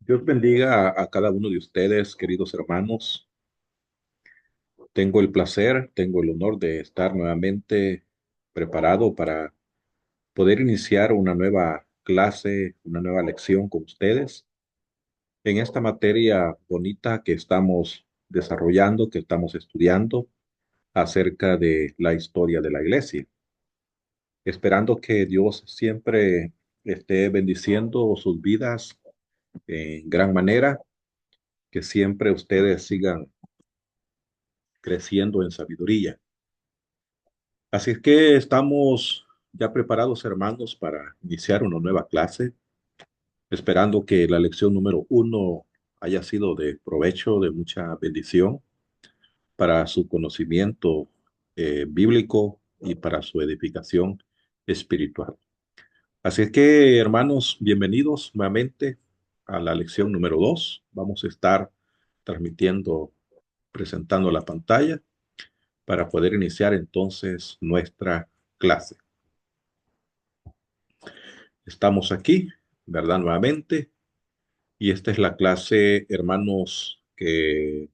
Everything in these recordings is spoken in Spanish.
Dios bendiga a cada uno de ustedes, queridos hermanos. Tengo el placer, tengo el honor de estar nuevamente preparado para poder iniciar una nueva clase, una nueva lección con ustedes en esta materia bonita que estamos desarrollando, que estamos estudiando acerca de la historia de la iglesia. Esperando que Dios siempre esté bendiciendo sus vidas en gran manera, que siempre ustedes sigan creciendo en sabiduría. Así es que estamos ya preparados, hermanos, para iniciar una nueva clase, esperando que la lección número uno haya sido de provecho, de mucha bendición para su conocimiento bíblico y para su edificación espiritual. Así es que, hermanos, bienvenidos nuevamente a la lección número dos. Vamos a estar transmitiendo, presentando la pantalla para poder iniciar entonces nuestra clase. Estamos aquí, ¿verdad? Nuevamente. Y esta es la clase, hermanos, que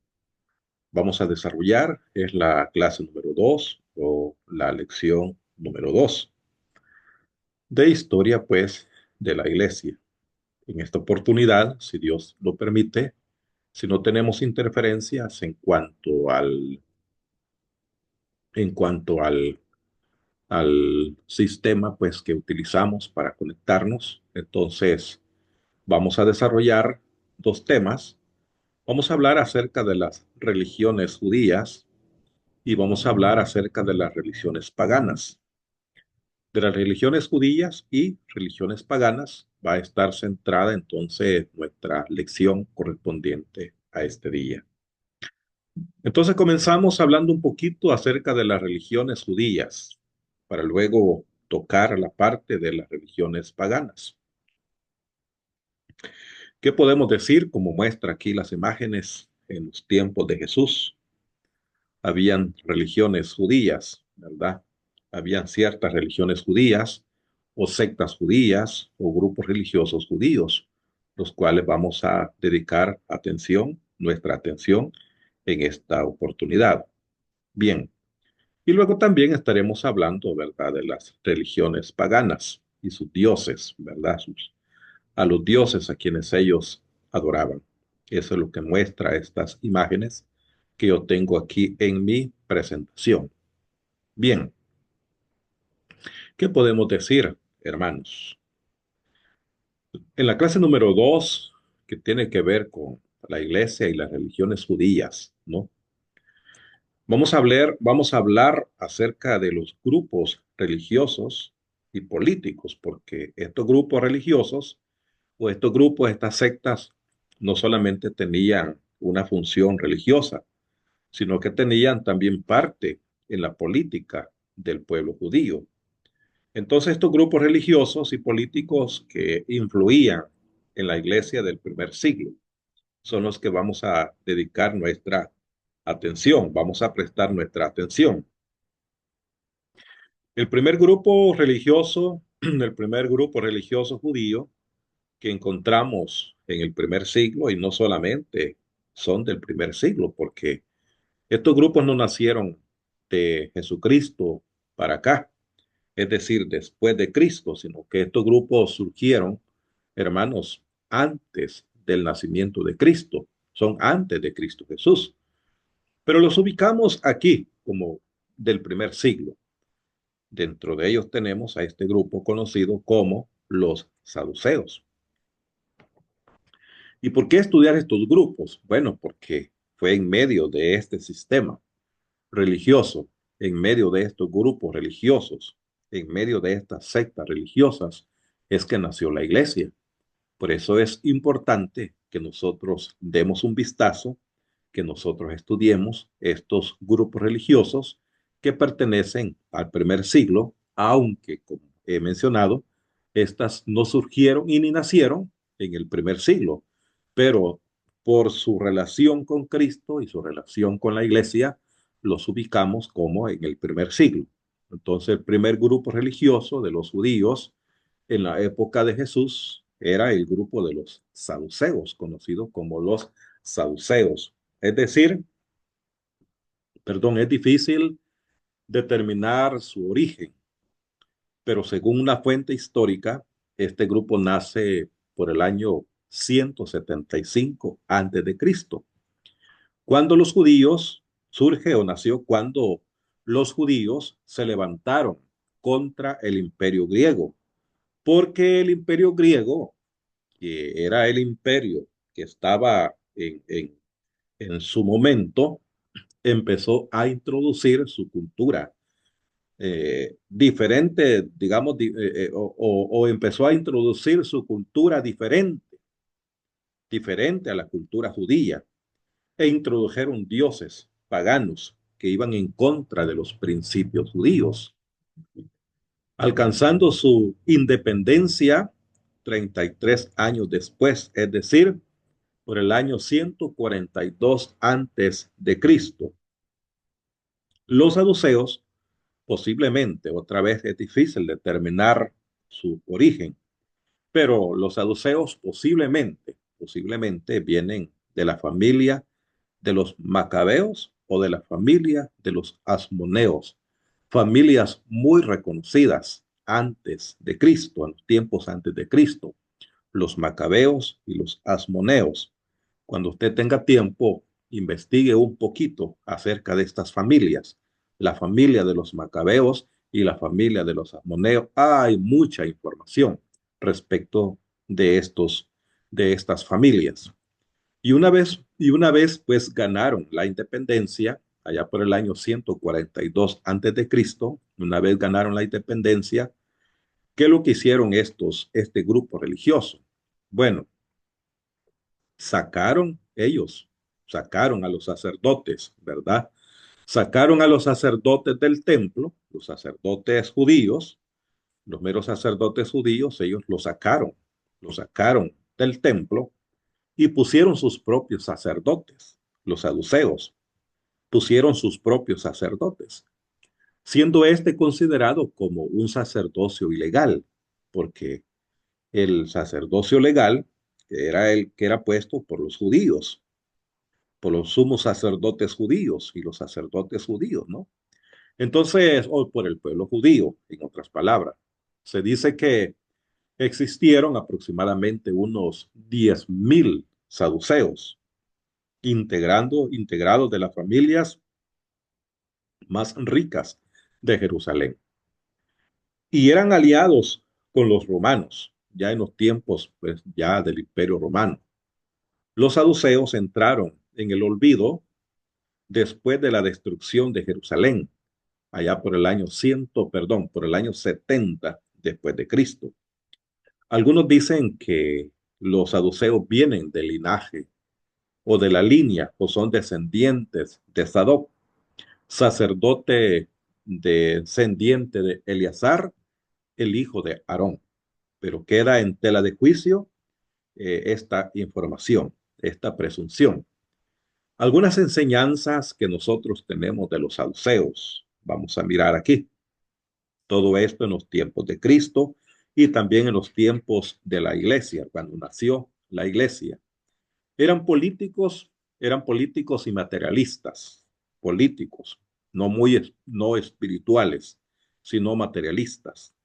vamos a desarrollar. Es la clase número 2 o la lección número 2 de historia, pues, de la iglesia. En esta oportunidad, si Dios lo permite, si no tenemos interferencias en cuanto al sistema, pues, que utilizamos para conectarnos, entonces vamos a desarrollar dos temas. Vamos a hablar acerca de las religiones judías y vamos a hablar acerca de las religiones paganas. De las religiones judías y religiones paganas va a estar centrada entonces nuestra lección correspondiente a este día. Entonces comenzamos hablando un poquito acerca de las religiones judías, para luego tocar la parte de las religiones paganas. ¿Qué podemos decir? Como muestra aquí las imágenes en los tiempos de Jesús. Habían religiones judías, ¿verdad? Habían ciertas religiones judías o sectas judías o grupos religiosos judíos, los cuales vamos a dedicar atención, nuestra atención en esta oportunidad. Bien, y luego también estaremos hablando, ¿verdad?, de las religiones paganas y sus dioses, ¿verdad? A los dioses a quienes ellos adoraban. Eso es lo que muestra estas imágenes que yo tengo aquí en mi presentación. Bien, ¿qué podemos decir, hermanos? En la clase número 2, que tiene que ver con la iglesia y las religiones judías, ¿no? Vamos a hablar acerca de los grupos religiosos y políticos, porque estos grupos religiosos o estos grupos, estas sectas, no solamente tenían una función religiosa, sino que tenían también parte en la política del pueblo judío. Entonces, estos grupos religiosos y políticos que influían en la iglesia del primer siglo son los que vamos a dedicar nuestra atención, vamos a prestar nuestra atención. El primer grupo religioso, el primer grupo religioso judío que encontramos en el primer siglo, y no solamente son del primer siglo, porque estos grupos no nacieron de Jesucristo para acá, es decir, después de Cristo, sino que estos grupos surgieron, hermanos, antes del nacimiento de Cristo, son antes de Cristo Jesús, pero los ubicamos aquí como del primer siglo. Dentro de ellos tenemos a este grupo conocido como los saduceos. ¿Y por qué estudiar estos grupos? Bueno, porque fue en medio de este sistema religioso, en medio de estos grupos religiosos, en medio de estas sectas religiosas, es que nació la iglesia. Por eso es importante que nosotros demos un vistazo, que nosotros estudiemos estos grupos religiosos que pertenecen al primer siglo, aunque, como he mencionado, estas no surgieron y ni nacieron en el primer siglo, pero por su relación con Cristo y su relación con la iglesia, los ubicamos como en el primer siglo. Entonces, el primer grupo religioso de los judíos en la época de Jesús era el grupo de los saduceos, conocidos como los saduceos. Es decir, perdón, es difícil determinar su origen, pero según una fuente histórica, este grupo nace por el año 175 antes de Cristo. Cuando los judíos surge o nació cuando los judíos se levantaron contra el imperio griego, porque el imperio griego, que era el imperio que estaba en su momento, empezó a introducir su cultura diferente, digamos, o empezó a introducir su cultura diferente a la cultura judía, e introdujeron dioses paganos que iban en contra de los principios judíos, alcanzando su independencia 33 años después, es decir, por el año 142 antes de Cristo. Los saduceos, posiblemente, otra vez es difícil determinar su origen, pero los saduceos posiblemente vienen de la familia de los macabeos o de la familia de los asmoneos, familias muy reconocidas antes de Cristo, en los tiempos antes de Cristo, los macabeos y los asmoneos. Cuando usted tenga tiempo, investigue un poquito acerca de estas familias, la familia de los macabeos y la familia de los asmoneos. Hay mucha información respecto de estas familias. Pues ganaron la independencia, allá por el año 142 antes de Cristo, una vez ganaron la independencia, ¿qué es lo que hicieron este grupo religioso? Bueno, ellos, sacaron a los sacerdotes, ¿verdad? Sacaron a los sacerdotes del templo, los sacerdotes judíos, los meros sacerdotes judíos, ellos los sacaron del templo y pusieron sus propios sacerdotes, los saduceos, pusieron sus propios sacerdotes, siendo este considerado como un sacerdocio ilegal, porque el sacerdocio legal era el que era puesto por los judíos, por los sumos sacerdotes judíos y los sacerdotes judíos, ¿no? Entonces, o por el pueblo judío, en otras palabras. Se dice que existieron aproximadamente unos 10.000 saduceos, integrados de las familias más ricas de Jerusalén. Y eran aliados con los romanos, ya en los tiempos, pues, ya del Imperio Romano. Los saduceos entraron en el olvido después de la destrucción de Jerusalén, allá por el año 100, perdón, por el año 70 después de Cristo. Algunos dicen que los saduceos vienen del linaje o de la línea o son descendientes de Sadoc, sacerdote descendiente de Eleazar, el hijo de Aarón. Pero queda en tela de juicio esta información, esta presunción. Algunas enseñanzas que nosotros tenemos de los saduceos. Vamos a mirar aquí. Todo esto en los tiempos de Cristo y también en los tiempos de la iglesia, cuando nació la iglesia. Eran políticos, eran políticos y materialistas, políticos, no espirituales, sino materialistas.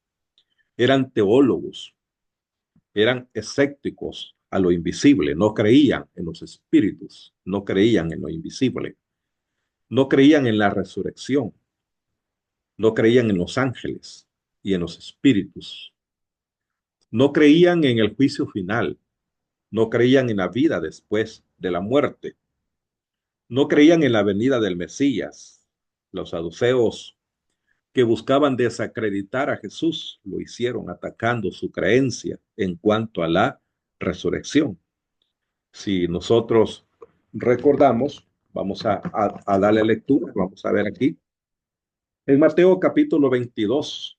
Eran teólogos, eran escépticos a lo invisible, no creían en los espíritus, no creían en lo invisible, no creían en la resurrección, no creían en los ángeles y en los espíritus, no creían en el juicio final, no creían en la vida después de la muerte, no creían en la venida del Mesías. Los saduceos que buscaban desacreditar a Jesús lo hicieron atacando su creencia en cuanto a la resurrección. Si nosotros recordamos, vamos a darle lectura, vamos a ver aquí. En Mateo capítulo 22,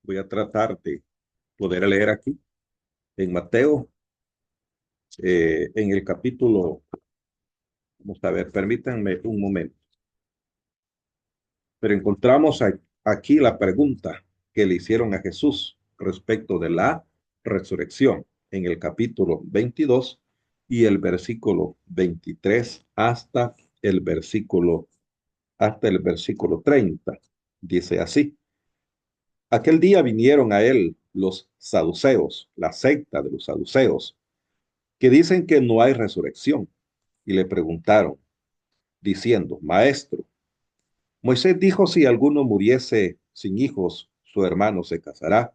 voy a tratar de poder leer aquí. En Mateo, en el capítulo, vamos a ver, permítanme un momento, pero encontramos aquí la pregunta que le hicieron a Jesús respecto de la resurrección en el capítulo 22 y el versículo 23 hasta el versículo 30. Dice así: aquel día vinieron a él los saduceos, la secta de los saduceos, que dicen que no hay resurrección, y le preguntaron, diciendo, Maestro, Moisés dijo, si alguno muriese sin hijos, su hermano se casará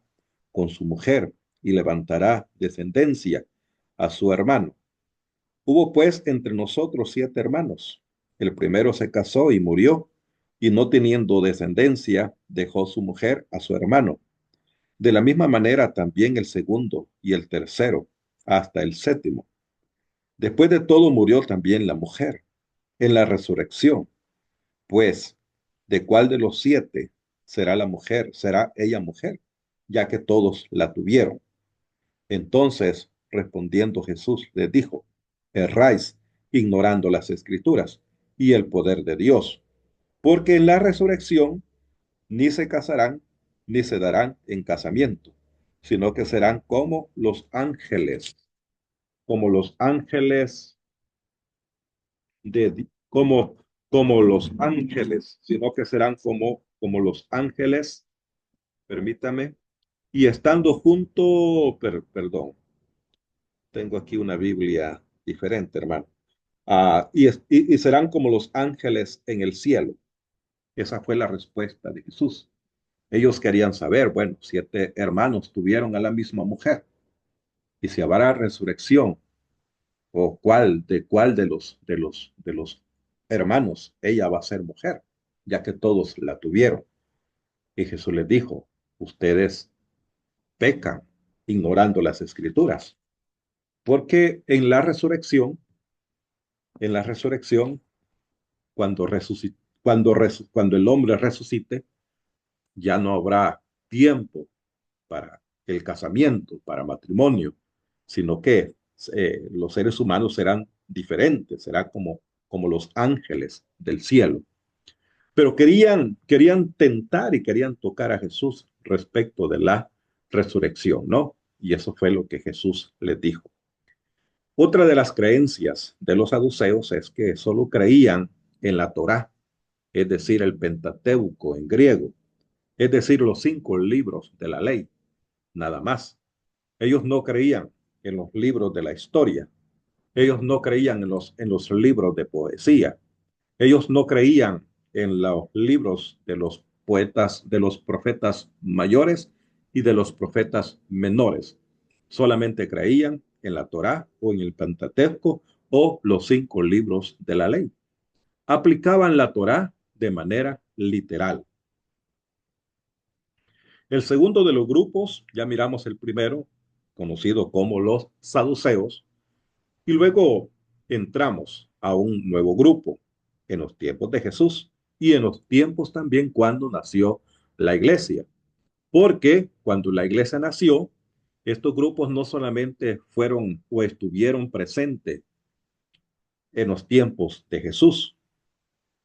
con su mujer y levantará descendencia a su hermano. Hubo pues entre nosotros 7 hermanos. El primero se casó y murió, y no teniendo descendencia, dejó su mujer a su hermano. De la misma manera también el segundo y el tercero, hasta el sétimo. Después de todo murió también la mujer. En la resurrección, pues, ¿de cuál de los 7 será la mujer? ¿Será ella mujer? Ya que todos la tuvieron. Entonces, respondiendo Jesús, les dijo, erráis, ignorando las escrituras y el poder de Dios, porque en la resurrección ni se casarán, ni se darán en casamiento, sino que serán como los ángeles como los ángeles, sino que serán como los ángeles, permítame, y estando perdón, tengo aquí una Biblia diferente, hermano. Y serán como los ángeles en el cielo. Esa fue la respuesta de Jesús. Ellos querían saber, bueno, 7 hermanos tuvieron a la misma mujer, y si habrá resurrección, o cuál de los hermanos ella va a ser mujer, ya que todos la tuvieron. Y Jesús les dijo, ustedes pecan ignorando las escrituras, porque en la resurrección, cuando el hombre resucite, ya no habrá tiempo para el casamiento, para matrimonio, sino que los seres humanos serán diferentes, será como los ángeles del cielo. Pero querían tentar y querían tocar a Jesús respecto de la resurrección, ¿no? Y eso fue lo que Jesús les dijo. Otra de las creencias de los saduceos es que solo creían en la Torá, es decir, el Pentateuco en griego, es decir, los 5 libros de la ley, nada más. Ellos no creían en los libros de la historia. Ellos no creían en los libros de poesía. Ellos no creían en los libros de los poetas, de los profetas mayores y de los profetas menores. Solamente creían en la Torá o en el Pentateuco o los 5 libros de la ley. Aplicaban la Torá de manera literal. El segundo de los grupos, ya miramos el primero, conocido como los saduceos, y luego entramos a un nuevo grupo en los tiempos de Jesús y en los tiempos también cuando nació la iglesia. Porque cuando la iglesia nació, estos grupos no solamente fueron o estuvieron presentes en los tiempos de Jesús,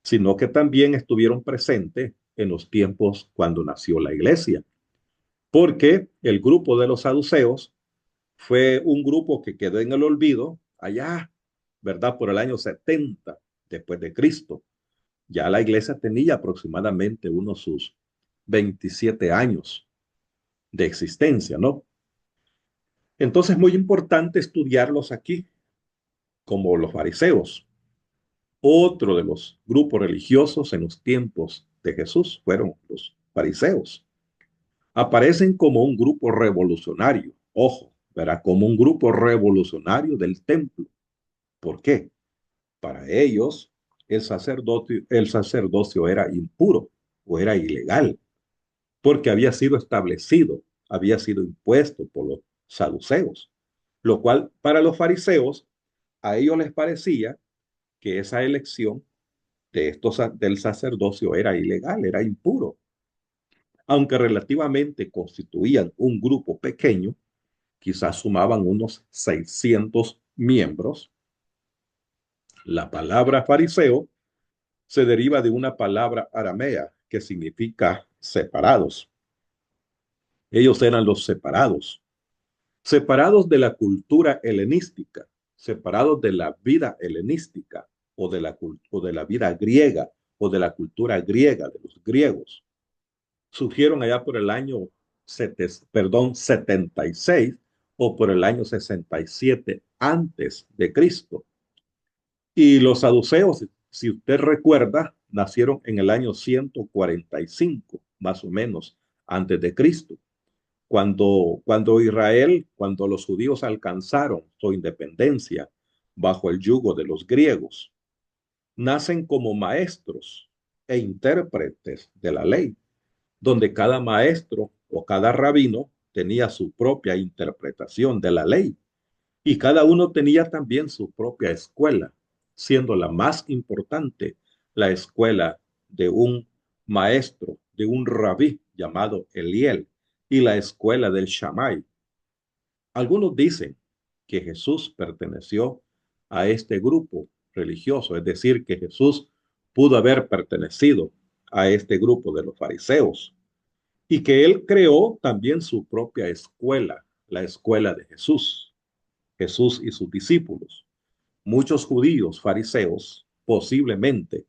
sino que también estuvieron presentes en los tiempos cuando nació la iglesia. Porque el grupo de los saduceos fue un grupo que quedó en el olvido allá, ¿verdad? Por el año 70 después de Cristo. Ya la iglesia tenía aproximadamente unos sus 27 años de existencia, ¿no? Entonces, muy importante estudiarlos aquí, como los fariseos. Otro de los grupos religiosos en los tiempos de Jesús fueron los fariseos. Aparecen como un grupo revolucionario, ojo, ¿verdad? Como un grupo revolucionario del templo. ¿Por qué? Para ellos, el sacerdocio era impuro o era ilegal, porque había sido establecido, había sido impuesto por los saduceos, lo cual para los fariseos, a ellos les parecía que esa elección del sacerdocio era ilegal, era impuro. Aunque relativamente constituían un grupo pequeño, quizás sumaban unos 600 miembros. La palabra fariseo se deriva de una palabra aramea que significa separados. Ellos eran los separados, separados de la cultura helenística, separados de la vida helenística o de la vida griega o de la cultura griega, de los griegos. Surgieron allá por el año 76 o por el año 67 antes de Cristo. Y los saduceos, si usted recuerda, nacieron en el año 145, más o menos, antes de Cristo. Cuando los judíos alcanzaron su independencia bajo el yugo de los griegos, nacen como maestros e intérpretes de la ley, donde cada maestro o cada rabino tenía su propia interpretación de la ley y cada uno tenía también su propia escuela, siendo la más importante la escuela de un maestro, de un rabí llamado Eliel, y la escuela del Shammai. Algunos dicen que Jesús perteneció a este grupo religioso, es decir, que Jesús pudo haber pertenecido a este grupo de los fariseos y que él creó también su propia escuela, la escuela de Jesús, Jesús y sus discípulos. Muchos judíos fariseos posiblemente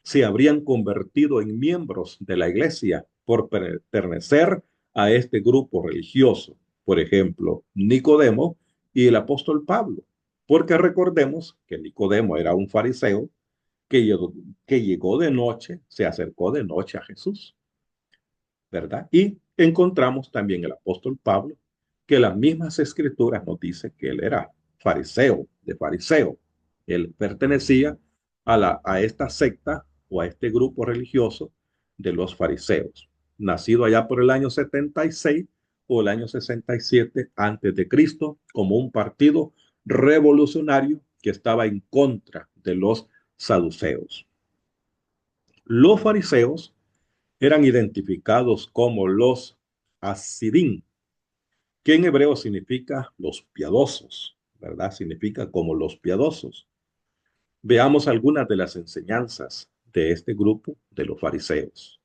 se habrían convertido en miembros de la iglesia por pertenecer a este grupo religioso. Por ejemplo, Nicodemo y el apóstol Pablo. Porque recordemos que Nicodemo era un fariseo que llegó de noche, se acercó de noche a Jesús, ¿verdad? Y encontramos también el apóstol Pablo, que las mismas escrituras nos dice que él era fariseo, de fariseo. Él pertenecía a esta secta o a este grupo religioso de los fariseos, nacido allá por el año 76 o el año 67 antes de Cristo, como un partido revolucionario que estaba en contra de los saduceos. Los fariseos eran identificados como los Hasidim, que en hebreo significa los piadosos, ¿verdad? Significa como los piadosos. Veamos algunas de las enseñanzas de este grupo de los fariseos.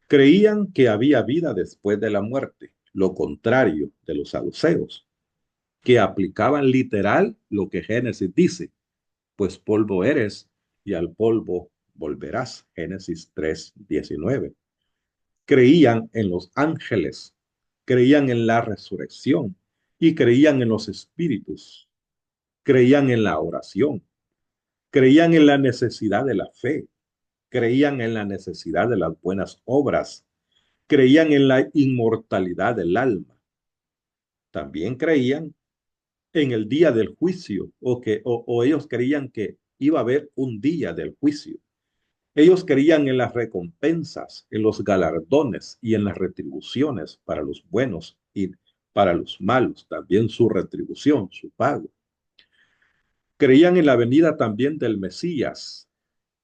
Creían que había vida después de la muerte, lo contrario de los saduceos, que aplicaban literal lo que Génesis dice, pues polvo eres y al polvo volverás. Génesis 3:19. Creían en los ángeles, creían en la resurrección y creían en los espíritus, creían en la oración, creían en la necesidad de la fe, creían en la necesidad de las buenas obras, creían en la inmortalidad del alma. También creían en el día del juicio o ellos creían que iba a haber un día del juicio. Ellos creían en las recompensas, en los galardones y en las retribuciones para los buenos y para los malos, también su retribución, su pago. Creían en la venida también del Mesías,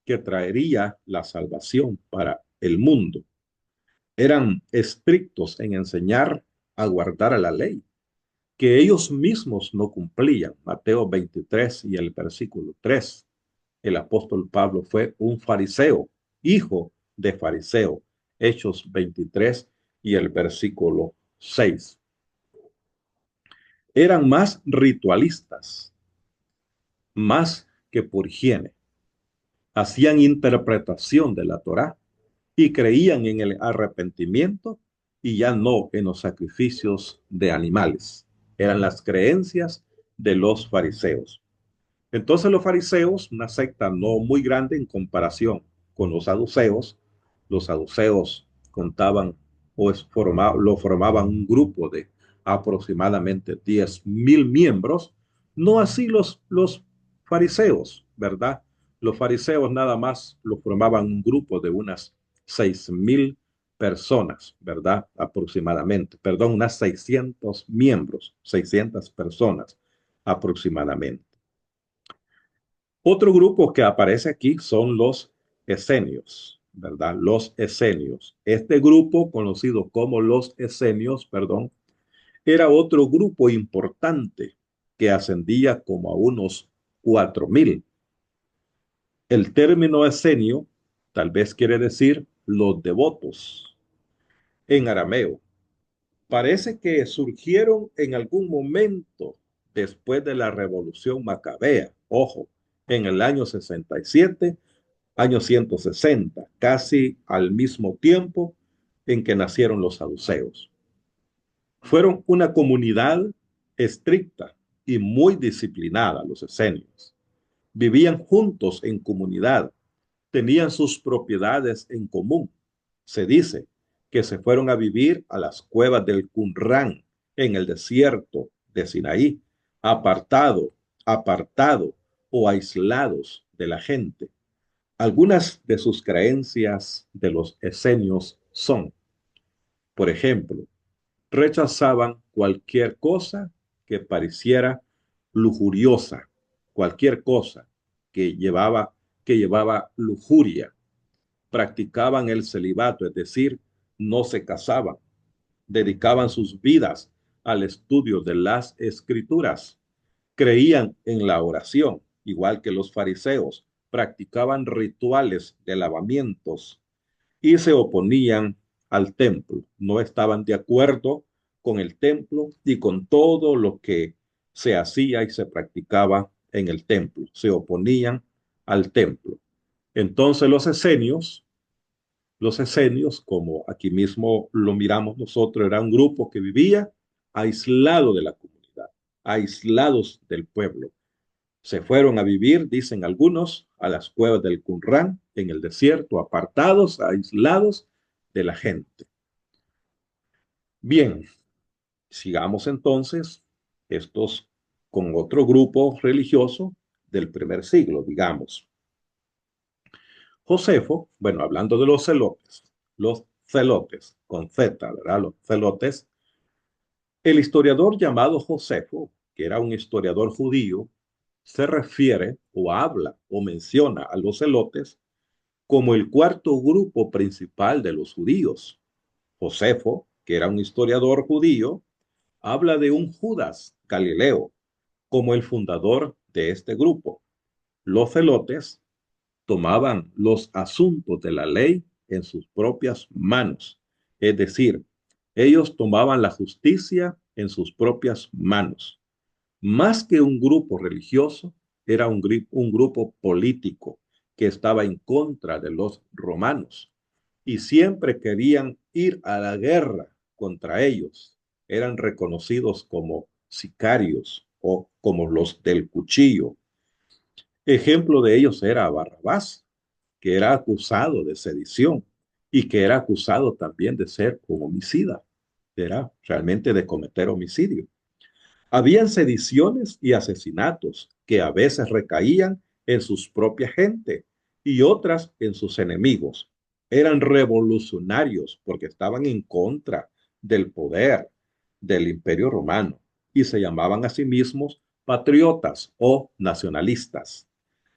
que traería la salvación para el mundo. Eran estrictos en enseñar a guardar a la ley, que ellos mismos no cumplían. Mateo 23 y el versículo 3. El apóstol Pablo fue un fariseo, hijo de fariseo. Hechos 23 y el versículo 6. Eran más ritualistas, más que por higiene. Hacían interpretación de la Torá y creían en el arrepentimiento y ya no en los sacrificios de animales. Eran las creencias de los fariseos. Entonces los fariseos, una secta no muy grande en comparación con los saduceos contaban lo formaban un grupo de aproximadamente 10,000 miembros, no así los fariseos, ¿verdad? Los fariseos nada más lo formaban un grupo de unas 6,000 personas, ¿verdad? Aproximadamente, perdón, unas 600 miembros, 600 personas aproximadamente. Otro grupo que aparece aquí son los esenios, ¿verdad? Los esenios. Este grupo, conocido como los esenios, perdón, era otro grupo importante que ascendía como a unos 4,000. El término esenio tal vez quiere decir los devotos en arameo. Parece que surgieron en algún momento después de la Revolución Macabea. Ojo, en el año 67, año 160, casi al mismo tiempo en que nacieron los saduceos. Fueron una comunidad estricta y muy disciplinada, los esenios. Vivían juntos en comunidad, tenían sus propiedades en común. Se dice que se fueron a vivir a las cuevas del Qumran en el desierto de Sinaí, apartado, apartado o aislados de la gente. Algunas de sus creencias de los esenios son, por ejemplo, rechazaban cualquier cosa que pareciera lujuriosa, cualquier cosa que llevaba lujuria. Practicaban el celibato, es decir, no se casaban, dedicaban sus vidas al estudio de las escrituras, creían en la oración, igual que los fariseos, practicaban rituales de lavamientos y se oponían al templo. No estaban de acuerdo con el templo y con todo lo que se hacía y se practicaba en el templo. Se oponían al templo. Entonces los esenios, como aquí mismo lo miramos nosotros, era un grupo que vivía aislado de la comunidad, aislados del pueblo. Se fueron a vivir, dicen algunos, a las cuevas del Qumran, en el desierto, apartados, aislados de la gente. Bien, sigamos entonces estos con otro grupo religioso del primer siglo, digamos. Josefo, bueno, hablando de los celotes, con Z, ¿verdad? Los celotes. El historiador llamado Josefo, que era un historiador judío, se refiere o habla o menciona a los celotes como el cuarto grupo principal de los judíos. Josefo, que era un historiador judío, habla de un Judas Galileo como el fundador de este grupo. Los celotes tomaban los asuntos de la ley en sus propias manos, es decir, ellos tomaban la justicia en sus propias manos. Más que un grupo religioso, era un grupo político que estaba en contra de los romanos y siempre querían ir a la guerra contra ellos. Eran reconocidos como sicarios o como los del cuchillo. Ejemplo de ellos era Barrabás, que era acusado de sedición y que era acusado también de ser un homicida. Era realmente de cometer homicidio. Habían sediciones y asesinatos que a veces recaían en sus propia gente y otras en sus enemigos. Eran revolucionarios porque estaban en contra del poder del Imperio Romano y se llamaban a sí mismos patriotas o nacionalistas.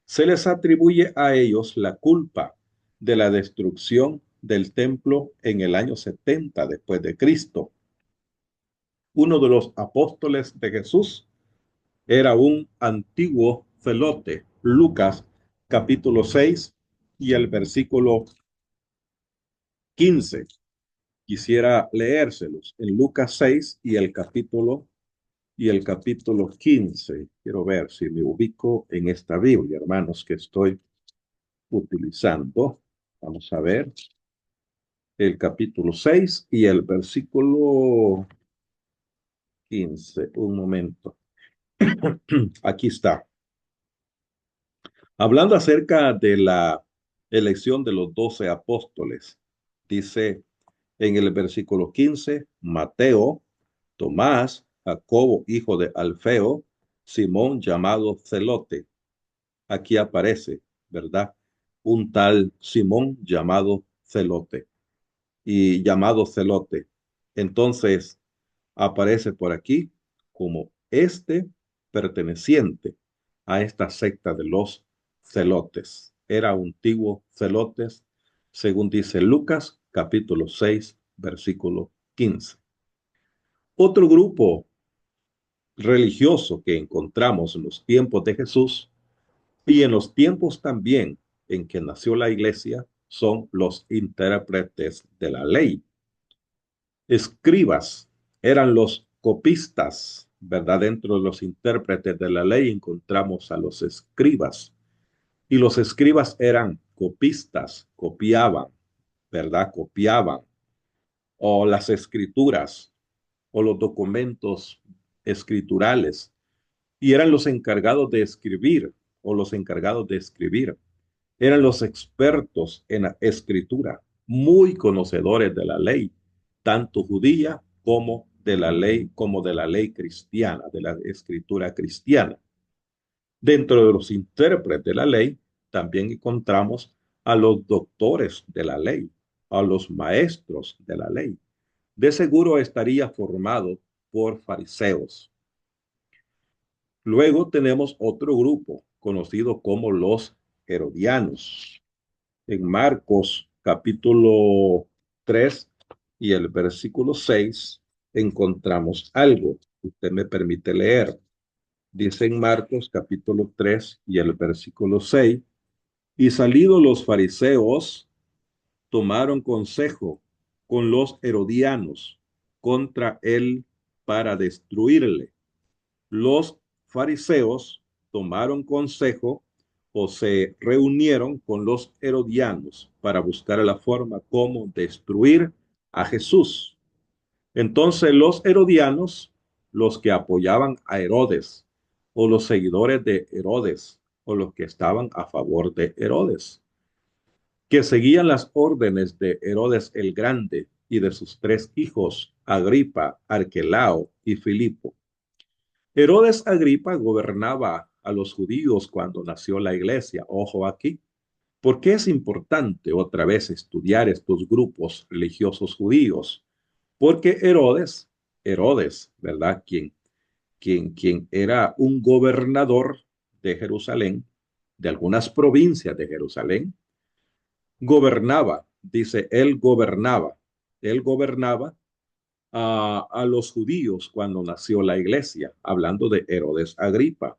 Se les atribuye a ellos la culpa de la destrucción del templo en el año 70 después de Cristo. Uno de los apóstoles de Jesús era un antiguo celote. Lucas capítulo 6 y el versículo 15. Quisiera leérselos en Lucas 6 y el capítulo 15. Quiero ver si me ubico en esta Biblia, hermanos, que estoy utilizando. Vamos a ver el capítulo 6 y el versículo 15. Un momento. Aquí está. Hablando acerca de la elección de los 12 apóstoles, dice en el versículo 15, Mateo, Tomás, Jacobo, hijo de Alfeo, Simón llamado Celote. Aquí aparece, ¿verdad? Un tal Simón llamado Celote y llamado Celote. Entonces aparece por aquí como este perteneciente a esta secta de los celotes. Era un antiguo celotes, según dice Lucas, capítulo 6, versículo 15. Otro grupo religioso que encontramos en los tiempos de Jesús y en los tiempos también en que nació la iglesia son los intérpretes de la ley, escribas eran los copistas, ¿verdad? Dentro de los intérpretes de la ley encontramos a los escribas. Y los escribas eran copistas, copiaban, ¿verdad? Copiaban. O las escrituras, o los documentos escriturales. Y eran los encargados de escribir, o los encargados de escribir. Eran los expertos en la escritura, muy conocedores de la ley, tanto judía como de la ley cristiana, de la escritura cristiana. Dentro de los intérpretes de la ley, también encontramos a los doctores de la ley, a los maestros de la ley. De seguro estaría formado por fariseos. Luego tenemos otro grupo conocido como los herodianos. En Marcos capítulo 3 y el versículo 6 encontramos algo. Usted me permite leer. Dice en Marcos capítulo 3 y el versículo 6, y salidos los fariseos, tomaron consejo con los herodianos contra él para destruirle. Los fariseos tomaron consejo o se reunieron con los herodianos para buscar la forma como destruir a Jesús. Entonces los herodianos, los que apoyaban a Herodes, o los seguidores de Herodes, o los que estaban a favor de Herodes, que seguían las órdenes de Herodes el Grande y de sus tres hijos, Agripa, Arquelao y Filipo. Herodes Agripa gobernaba a los judíos cuando nació la iglesia. Ojo aquí, porque es importante otra vez estudiar estos grupos religiosos judíos, porque Herodes, ¿verdad? Quien era un gobernador de Jerusalén, de algunas provincias de Jerusalén, él gobernaba a los judíos cuando nació la iglesia, hablando de Herodes Agripa,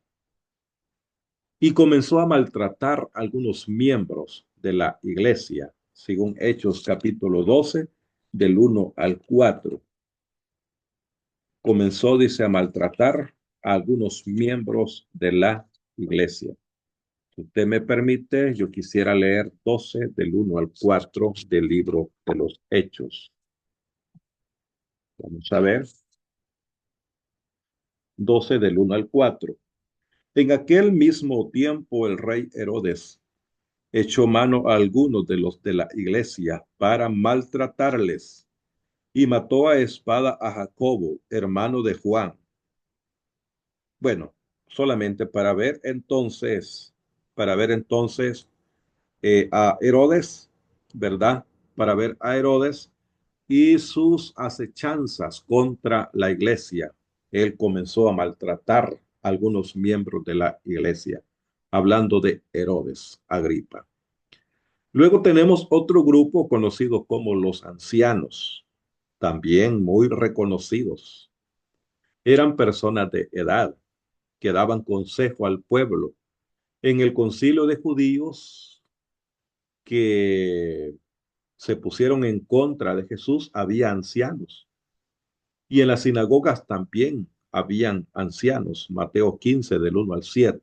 y comenzó a maltratar a algunos miembros de la iglesia, según Hechos capítulo 12, del 1 al 4. Comenzó, dice, a maltratar a algunos miembros de la iglesia. Si usted me permite, yo quisiera leer 12 del 1 al 4 del libro de los Hechos. Vamos a ver, 12 del 1 al 4. En aquel mismo tiempo el rey Herodes echó mano a algunos de los de la iglesia para maltratarles y mató a espada a Jacobo, hermano de Juan. Bueno, solamente para ver entonces a Herodes, ¿verdad? Para ver a Herodes y sus acechanzas contra la iglesia. Él comenzó a maltratar a algunos miembros de la iglesia, hablando de Herodes Agripa. Luego tenemos otro grupo conocido como los ancianos, también muy reconocidos. Eran personas de edad que daban consejo al pueblo. En el concilio de judíos que se pusieron en contra de Jesús, había ancianos. Y en las sinagogas también habían ancianos. Mateo 15 del 1 al 7.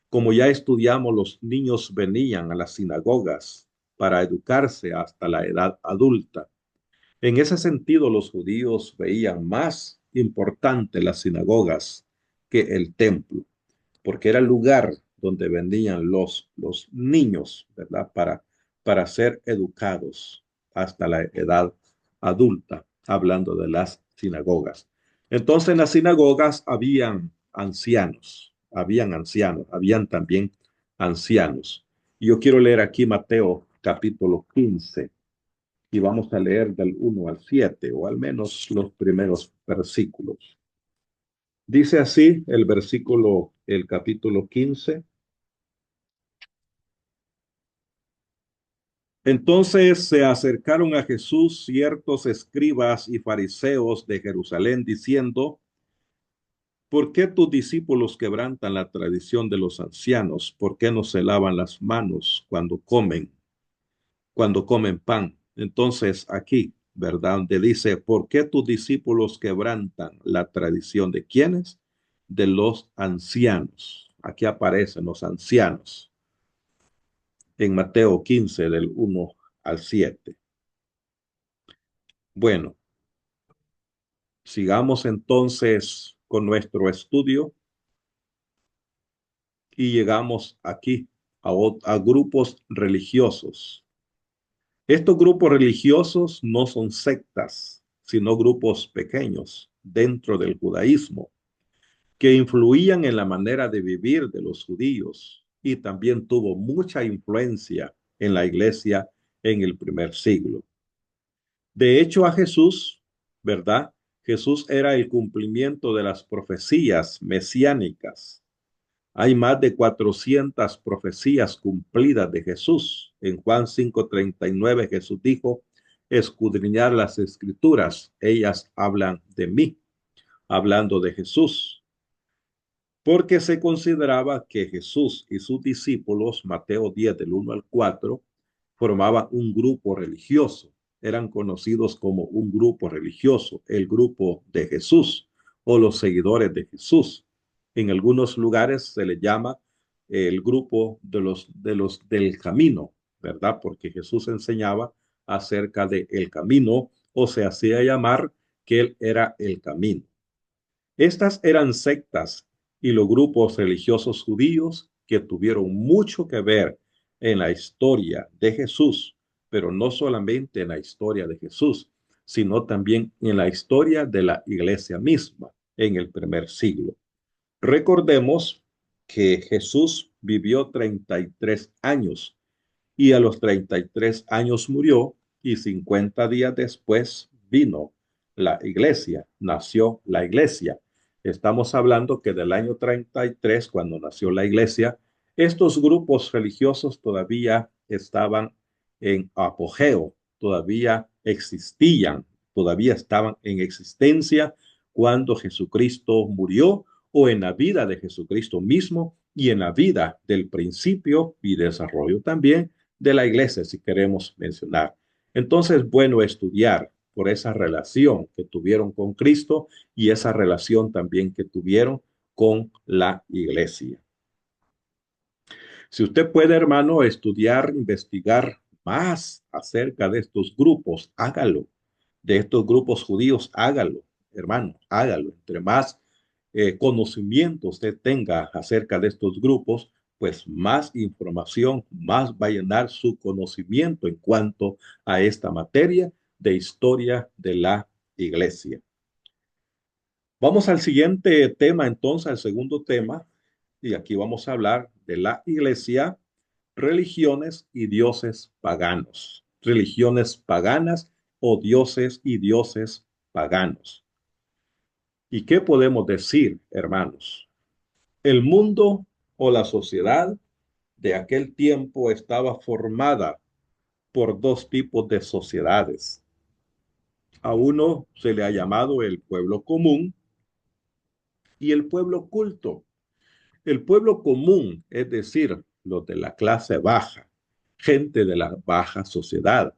Como ya estudiamos, los niños venían a las sinagogas para educarse hasta la edad adulta. En ese sentido, los judíos veían más importante las sinagogas que el templo, porque era el lugar donde venían los niños, ¿verdad? Para ser educados hasta la edad adulta, hablando de las sinagogas. Entonces, en las sinagogas habían también ancianos. Y yo quiero leer aquí Mateo capítulo 15 y vamos a leer del 1 al 7, o al menos los primeros versículos. Dice así el capítulo 15. Entonces se acercaron a Jesús ciertos escribas y fariseos de Jerusalén diciendo, ¿por qué tus discípulos quebrantan la tradición de los ancianos? ¿Por qué no se lavan las manos cuando comen pan? Entonces aquí ¿verdad? Donde dice, ¿por qué tus discípulos quebrantan la tradición de quiénes? De los ancianos. Aquí aparecen los ancianos en Mateo 15 del 1 al 7. Bueno, sigamos entonces con nuestro estudio y llegamos aquí a grupos religiosos. Estos grupos religiosos no son sectas, sino grupos pequeños dentro del judaísmo que influían en la manera de vivir de los judíos y también tuvo mucha influencia en la iglesia en el primer siglo. De hecho, a Jesús, ¿verdad? Jesús era el cumplimiento de las profecías mesiánicas. Hay más de 400 profecías cumplidas de Jesús. En Juan 5:39 Jesús dijo, escudriñar las escrituras, ellas hablan de mí, hablando de Jesús, porque se consideraba que Jesús y sus discípulos, Mateo 10 del 1 al 4, formaban un grupo religioso. Eran conocidos como un grupo religioso, el grupo de Jesús o los seguidores de Jesús. En algunos lugares se le llama el grupo de los del camino, ¿verdad? Porque Jesús enseñaba acerca del camino o se hacía llamar que él era el camino. Estas eran sectas y los grupos religiosos judíos que tuvieron mucho que ver en la historia de Jesús, pero no solamente en la historia de Jesús, sino también en la historia de la iglesia misma en el primer siglo. Recordemos que Jesús vivió 33 años y a los 33 años murió y 50 días después vino la iglesia, nació la iglesia. Estamos hablando que del año 33, cuando nació la iglesia, estos grupos religiosos todavía estaban en apogeo, todavía existían, todavía estaban en existencia cuando Jesucristo murió o en la vida de Jesucristo mismo y en la vida del principio y desarrollo también de la iglesia, si queremos mencionar. Entonces, bueno, estudiar por esa relación que tuvieron con Cristo y esa relación también que tuvieron con la iglesia. Si usted puede, hermano, estudiar, investigar más acerca de estos grupos, hágalo. De estos grupos judíos, hágalo, hermano, hágalo. Entre más conocimiento usted tenga acerca de estos grupos, pues más información, más va a llenar su conocimiento en cuanto a esta materia de historia de la iglesia. Vamos al siguiente tema, entonces, al segundo tema, y aquí vamos a hablar de la iglesia, religiones y dioses paganos. Religiones paganas o dioses y dioses paganos. ¿Y qué podemos decir, hermanos? El mundo o la sociedad de aquel tiempo estaba formada por dos tipos de sociedades. A uno se le ha llamado el pueblo común y el pueblo culto. El pueblo común, es decir, los de la clase baja, gente de la baja sociedad,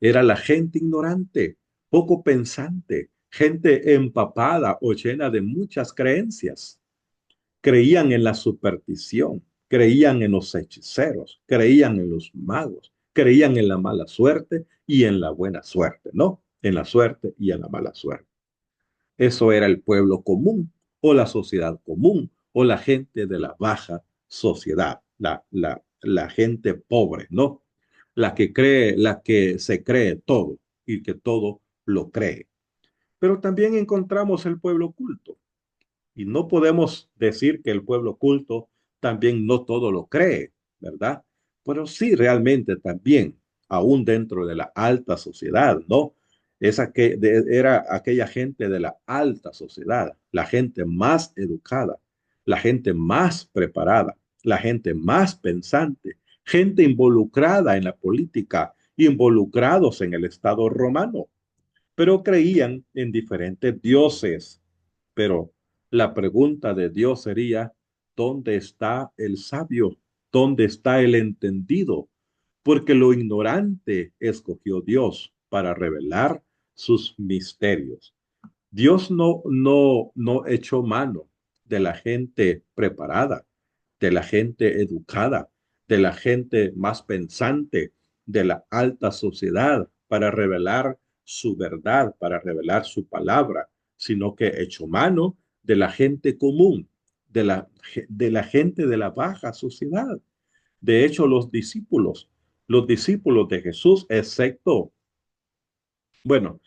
era la gente ignorante, poco pensante, gente empapada o llena de muchas creencias. Creían en la superstición, creían en los hechiceros, creían en los magos, creían en la mala suerte y en la buena suerte, ¿no? En la suerte y en la mala suerte. Eso era el pueblo común o la sociedad común o la gente de la baja sociedad, la gente pobre, ¿no? La que cree, la que se cree todo y que todo lo cree. Pero también encontramos el pueblo culto. Y no podemos decir que el pueblo culto también no todo lo cree, ¿verdad? Pero sí realmente también, aún dentro de la alta sociedad, ¿no? Era aquella gente de la alta sociedad, la gente más educada, la gente más preparada, la gente más pensante, gente involucrada en la política, involucrados en el Estado romano, pero creían en diferentes dioses. Pero la pregunta de Dios sería, ¿dónde está el sabio? ¿Dónde está el entendido? Porque lo ignorante escogió Dios para revelar sus misterios. Dios no echó mano de la gente preparada, de la gente educada, de la gente más pensante, de la alta sociedad para revelar su verdad, para revelar su palabra, sino que echó mano de la gente común, de la gente de la baja sociedad. De hecho, los discípulos de Jesús, excepto, bueno,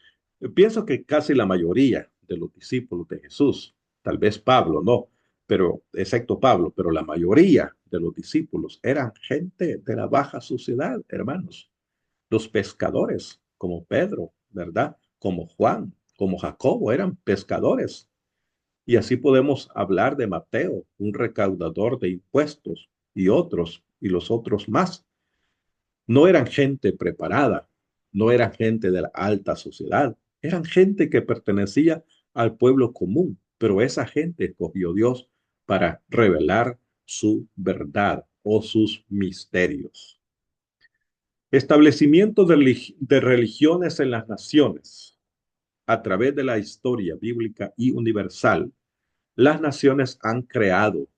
pienso que casi la mayoría de los discípulos de Jesús, tal vez Pablo, no, pero excepto Pablo, pero la mayoría de los discípulos eran gente de la baja sociedad, hermanos. Los pescadores, como Pedro, ¿verdad? Como Juan, como Jacobo, eran pescadores. Y así podemos hablar de Mateo, un recaudador de impuestos, y otros, y los otros más. No eran gente preparada, no eran gente de la alta sociedad, eran gente que pertenecía al pueblo común, pero esa gente escogió Dios para revelar su verdad o sus misterios. Establecimiento de religiones en las naciones. A través de la historia bíblica y universal, las naciones han creado,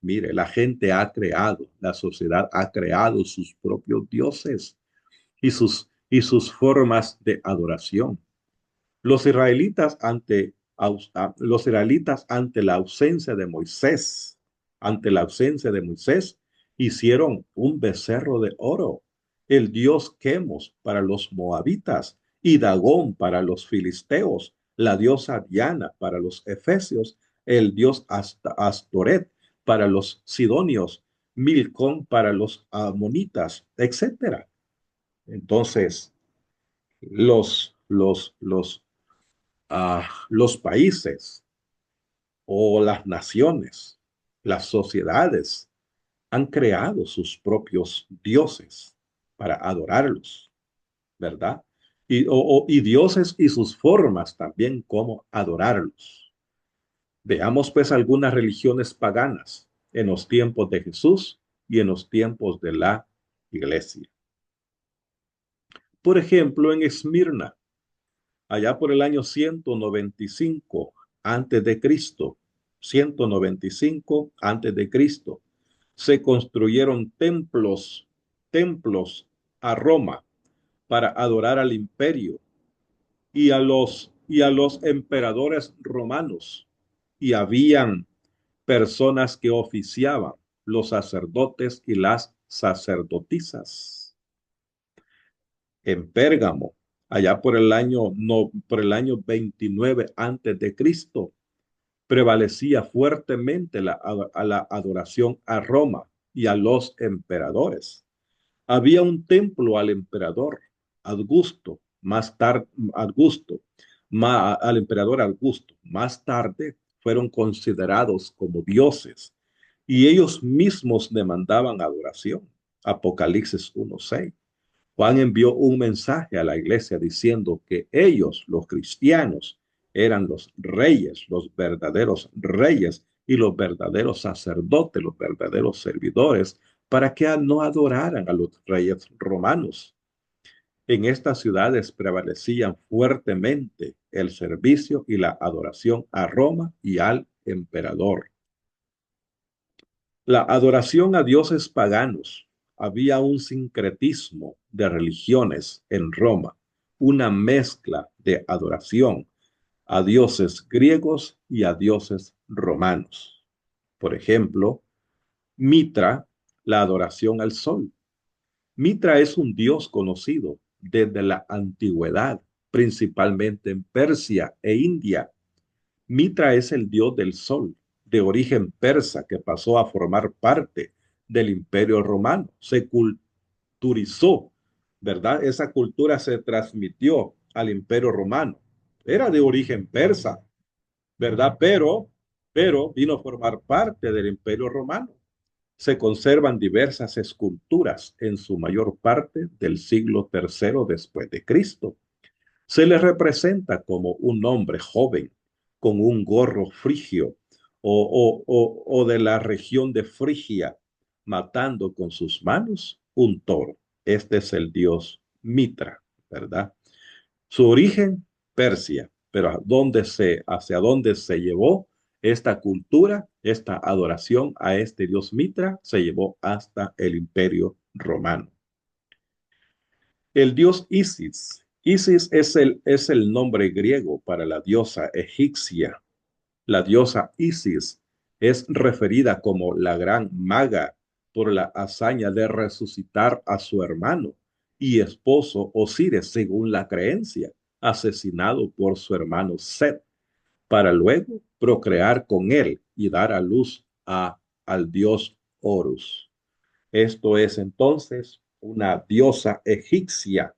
mire, la gente ha creado, la sociedad ha creado sus propios dioses y sus formas de adoración. Los israelitas ante la ausencia de Moisés, ante la ausencia de Moisés, hicieron un becerro de oro, el dios Quemos para los moabitas y Dagón para los filisteos, la diosa Diana para los efesios, el dios Astoret para los sidonios, Milcón para los amonitas, etcétera. Entonces, los países o las naciones, las sociedades, han creado sus propios dioses para adorarlos, ¿verdad? Y dioses y sus formas también como adorarlos. Veamos pues algunas religiones paganas en los tiempos de Jesús y en los tiempos de la iglesia. Por ejemplo, en Esmirna, allá por el año 195 antes de Cristo, 195 antes de Cristo, se construyeron templos a Roma para adorar al imperio y a los emperadores romanos. Y habían personas que oficiaban, los sacerdotes y las sacerdotisas. En Pérgamo, allá por el año, no, por el año 29 antes de Cristo, prevalecía fuertemente la adoración a Roma y a los emperadores. Había un templo al emperador Augusto, al emperador Augusto. Más tarde fueron considerados como dioses y ellos mismos demandaban adoración. Apocalipsis 1:6. Juan envió un mensaje a la iglesia diciendo que ellos, los cristianos, eran los reyes, los verdaderos reyes y los verdaderos sacerdotes, los verdaderos servidores, para que no adoraran a los reyes romanos. En estas ciudades prevalecían fuertemente el servicio y la adoración a Roma y al emperador. La adoración a dioses paganos. Había un sincretismo de religiones en Roma, una mezcla de adoración a dioses griegos y a dioses romanos. Por ejemplo, Mitra, la adoración al sol. Mitra es un dios conocido desde la antigüedad, principalmente en Persia e India. Mitra es el dios del sol, de origen persa, que pasó a formar parte del Imperio Romano. Se culturizó, ¿verdad? Esa cultura se transmitió al Imperio Romano. Era de origen persa, ¿verdad? Pero vino a formar parte del Imperio Romano. Se conservan diversas esculturas, en su mayor parte del siglo III después de Cristo. Se le representa como un hombre joven con un gorro frigio o de la región de Frigia, matando con sus manos un toro. Este es el dios Mitra, ¿verdad? Su origen Persia. Pero hacia dónde se llevó esta cultura, esta adoración a este dios Mitra, se llevó hasta el Imperio Romano. El dios Isis. Isis es el nombre griego para la diosa egipcia. La diosa Isis es referida como la gran maga por la hazaña de resucitar a su hermano y esposo Osiris, según la creencia, asesinado por su hermano Set, para luego procrear con él y dar a luz al dios Horus. Esto es entonces una diosa egipcia,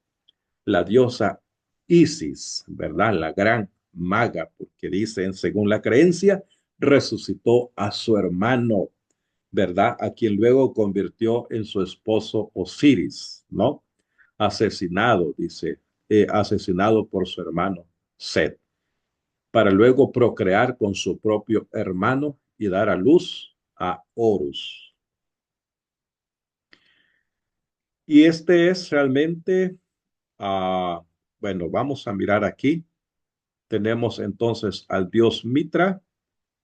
la diosa Isis, ¿verdad? La gran maga, porque dicen, según la creencia, resucitó a su hermano, ¿verdad? A quien luego convirtió en su esposo Osiris, ¿no? Asesinado, dice, asesinado por su hermano Set, para luego procrear con su propio hermano y dar a luz a Horus. Y este es realmente, bueno, vamos a mirar aquí. Tenemos entonces al dios Mitra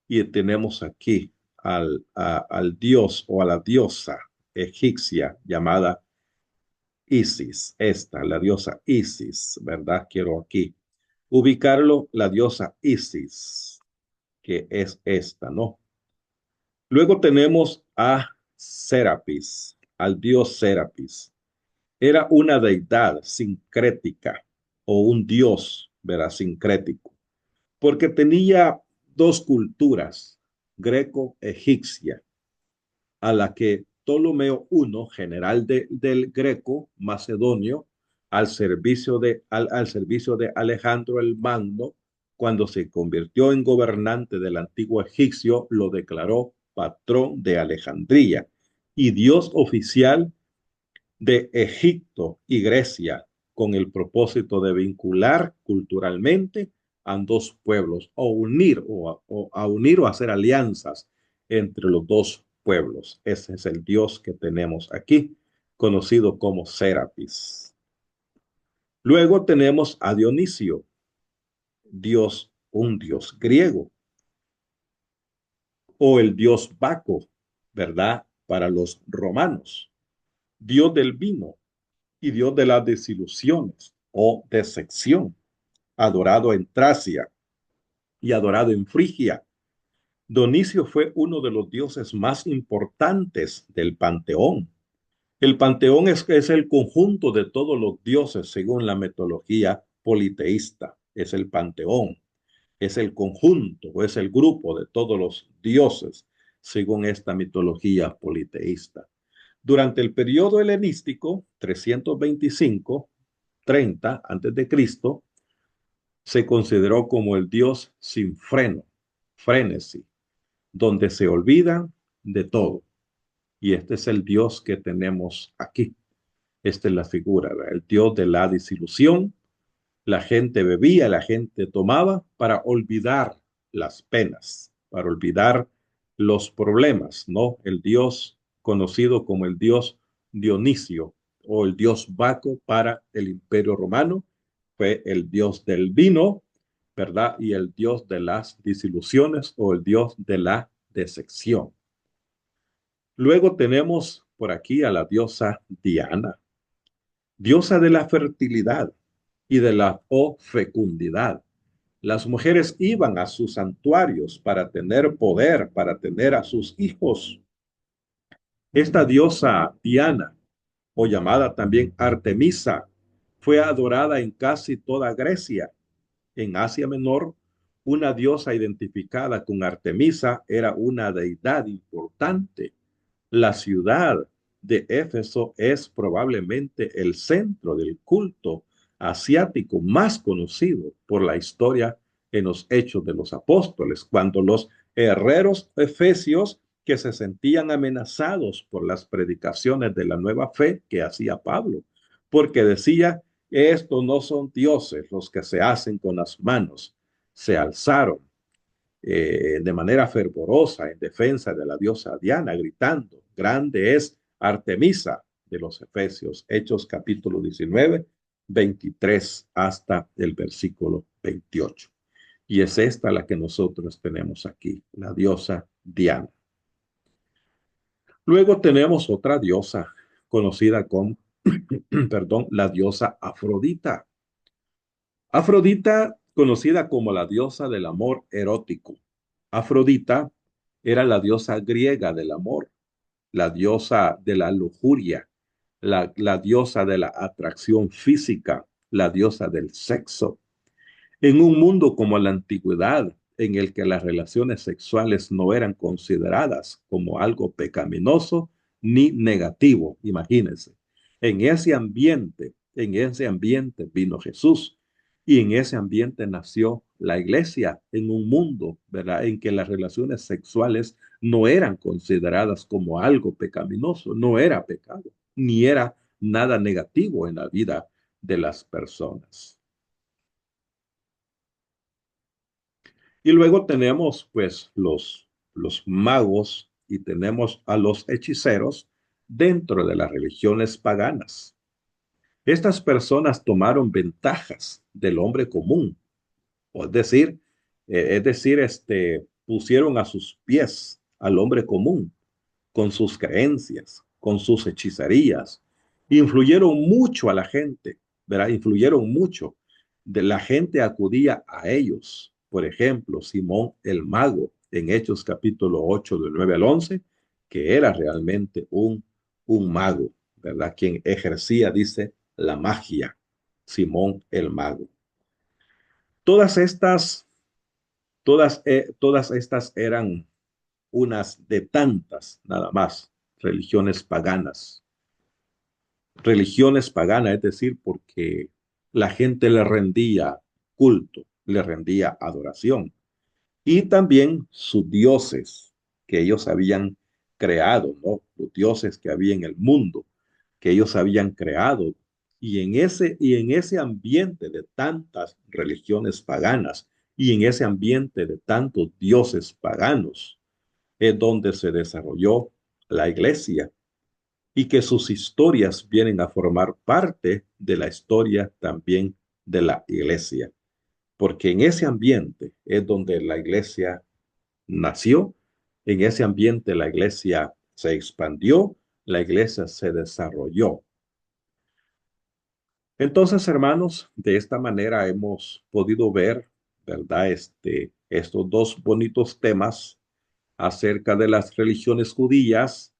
y tenemos aquí al dios o a la diosa egipcia llamada Isis, la diosa Isis, ¿verdad? Quiero aquí ubicarlo, la diosa Isis, que es esta, ¿no? Luego tenemos a Serapis, al dios Serapis. Era una deidad sincrética o un dios, ¿verdad? Sincrético, porque tenía dos culturas, greco-egipcia, a la que Ptolomeo I, general del Greco macedonio, al servicio de Alejandro el Magno, cuando se convirtió en gobernante del antiguo egipcio, lo declaró patrón de Alejandría y dios oficial de Egipto y Grecia, con el propósito de vincular culturalmente a dos pueblos o unir o hacer alianzas entre los dos pueblos. Ese es el dios que tenemos aquí, conocido como Serapis. Luego tenemos a Dionisio, un dios griego, o el dios Baco, ¿verdad? Para los romanos, dios del vino y dios de las desilusiones o decepción, adorado en Tracia y adorado en Frigia. Dionisio fue uno de los dioses más importantes del panteón. El panteón es el conjunto de todos los dioses según la mitología politeísta. Es el panteón, es el conjunto o es el grupo de todos los dioses según esta mitología politeísta. Durante el periodo helenístico, 325-30 antes de Cristo, se consideró como el dios sin freno, frénesi, donde se olvida de todo. Y este es el dios que tenemos aquí. Esta es la figura, ¿verdad? El dios de la desilusión. La gente bebía, la gente tomaba para olvidar las penas, para olvidar los problemas, ¿no? El dios conocido como el dios Dionisio o el dios Baco para el Imperio Romano fue el dios del vino, ¿verdad? Y el dios de las desilusiones o el dios de la decepción. Luego tenemos por aquí a la diosa Diana, diosa de la fertilidad y de la fecundidad. Las mujeres iban a sus santuarios para tener poder, para tener a sus hijos. Esta diosa Diana, o llamada también Artemisa, fue adorada en casi toda Grecia. En Asia Menor, una diosa identificada con Artemisa era una deidad importante. La ciudad de Éfeso es probablemente el centro del culto asiático más conocido por la historia en los Hechos de los Apóstoles, cuando los herreros efesios que se sentían amenazados por las predicaciones de la nueva fe que hacía Pablo, porque decía, estos no son dioses los que se hacen con las manos, se alzaron de manera fervorosa en defensa de la diosa Diana, gritando, grande es Artemisa de los Efesios, Hechos capítulo 19, 23 hasta el versículo 28. Y es esta la que nosotros tenemos aquí, la diosa Diana. Luego tenemos otra diosa conocida como, perdón, la diosa Afrodita. Afrodita, conocida como la diosa del amor erótico. Afrodita era la diosa griega del amor, la diosa de la lujuria, la diosa de la atracción física, la diosa del sexo. En un mundo como la antigüedad, en el que las relaciones sexuales no eran consideradas como algo pecaminoso ni negativo, imagínense. En ese ambiente vino Jesús y en ese ambiente nació la iglesia, en un mundo, ¿verdad?, en que las relaciones sexuales no eran consideradas como algo pecaminoso, no era pecado, ni era nada negativo en la vida de las personas. Y luego tenemos pues los magos y tenemos a los hechiceros dentro de las religiones paganas. Estas personas tomaron ventajas del hombre común, o pusieron a sus pies al hombre común con sus creencias, con sus hechicerías. Influyeron mucho a la gente, ¿verdad? Influyeron mucho. De la gente acudía a ellos. Por ejemplo, Simón el mago en Hechos capítulo 8 del 9 al 11, que era realmente un mago, ¿verdad? Quien ejercía, dice, la magia. Simón el mago. Todas estas, todas estas eran unas de tantas, nada más, religiones paganas. Religiones paganas, es decir, porque la gente le rendía culto, le rendía adoración. Y también sus dioses que ellos habían creado, ¿no? Los dioses que había en el mundo, que ellos habían creado. Y en ese ambiente de tantas religiones paganas y en ese ambiente de tantos dioses paganos, es donde se desarrolló la iglesia y que sus historias vienen a formar parte de la historia también de la iglesia, porque en ese ambiente es donde la iglesia nació, en ese ambiente la iglesia se expandió, la iglesia se desarrolló. Entonces, hermanos, de esta manera hemos podido ver, ¿verdad? Estos dos bonitos temas acerca de las religiones judías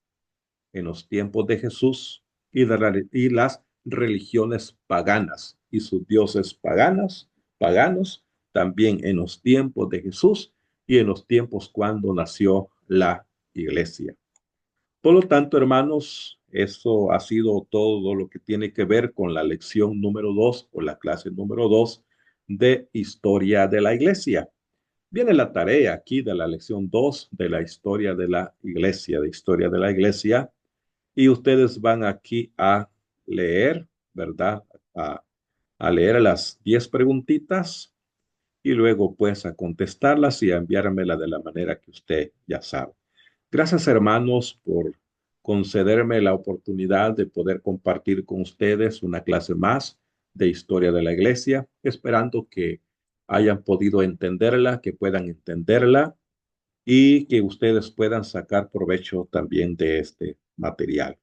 en los tiempos de Jesús y las religiones paganas y sus dioses paganos, también en los tiempos de Jesús y en los tiempos cuando nació la iglesia. Por lo tanto, hermanos, eso ha sido todo lo que tiene que ver con la lección número 2 o la clase número 2 de historia de la iglesia. Viene la tarea aquí de la lección 2 de la historia de la iglesia, de historia de la iglesia. Y ustedes van aquí a leer, ¿verdad? A, a leer las 10 preguntitas y luego pues a contestarlas y a enviármela de la manera que usted ya sabe. Gracias, hermanos, por concederme la oportunidad de poder compartir con ustedes una clase más de historia de la iglesia, esperando que hayan podido entenderla, que puedan entenderla y que ustedes puedan sacar provecho también de este material.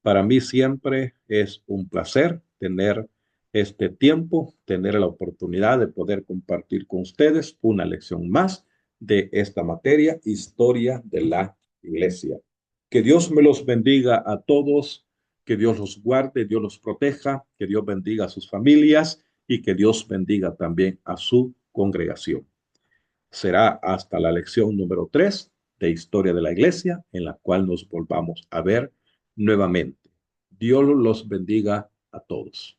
Para mí siempre es un placer tener este tiempo, tener la oportunidad de poder compartir con ustedes una lección más de esta materia, historia de la iglesia. Que Dios me los bendiga a todos, que Dios los guarde, Dios los proteja, que Dios bendiga a sus familias y que Dios bendiga también a su congregación. Será hasta la lección número 3 de Historia de la Iglesia, en la cual nos volvamos a ver nuevamente. Dios los bendiga a todos.